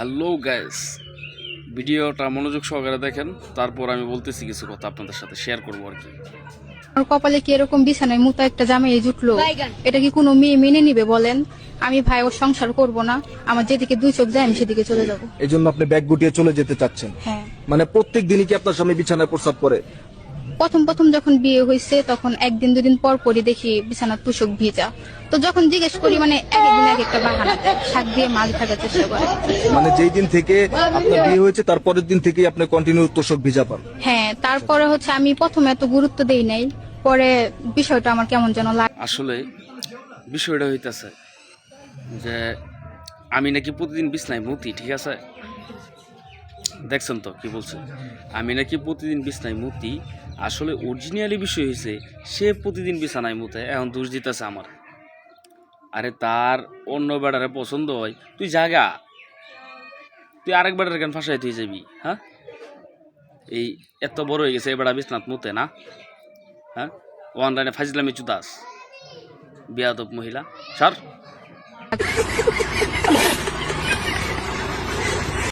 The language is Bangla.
হ্যালো গাইস, ভিডিওটা মনোযোগ সহকারে দেখেন, তারপর আমি বলতেছি কিছু কথা আপনাদের সাথে শেয়ার করবো আর কি। আমার কপালে কি এরকম বিছানায় মুতা একটা জামাই জুটলো? এটা কি কোনো মেয়ে মেনে নিবে বলেন? আমি ভাই ওর সংসার করব না, আমার যেদিকে দুই চোখ যায় আমি সেদিকে চলে যাব। এই জন্য আপনি ব্যাগ গুটিয়ে চলে যেতে চাচ্ছেন? হ্যাঁ, মানে প্রত্যেক দিনই কি আপনার স্বামী বিছানায় প্রস্রাব করে? প্রথম প্রথম যখন বিয়ে হয়েছে তখন একদিন দুদিন পর পরই দেখি বিছানার তুষক ভিজা। তো যখন জিজ্ঞেস করি মানে এক একদিন এক একটা বাহানা দেয়, শাক দিয়ে মাছ থাকার চেষ্টা করে। মানে যেই দিন থেকে আপনার বিয়ে হয়েছে তার পরের দিন থেকেই আপনি কন্টিনিউ তোষক ভিজা পান? হ্যাঁ, তারপরে হচ্ছে আমি প্রথমে এত গুরুত্ব দেই নাই, পরে বিষয়টা আমার কেমন যেন লাগে। আসলে বিষয়টা হইতেছে যে আমি নাকি প্রতিদিন বিছনায় মুতি, ঠিক আছে? দেখছেন তো কি বলছে, আমি নাকি প্রতিদিন বিছনায় মুতি। আসলে অরিজিনালি বিষয় হয়েছে সে প্রতিদিন বিছানায় মুতে, এখন দোষ দিতেছে আমার। আরে তার অন্য বেড়ারে পছন্দ হয়, তুই জাগা, তুই আরেক বেড়ার কেন ফাঁসাই তুই যাবি? হ্যাঁ, এই এত বড় হয়ে গেছে এ বেড়া বিছনাত মুতে না? হ্যাঁ, অনলাইনে ফাইজলামি চুদাস, বিয়াদব মহিলা, সর।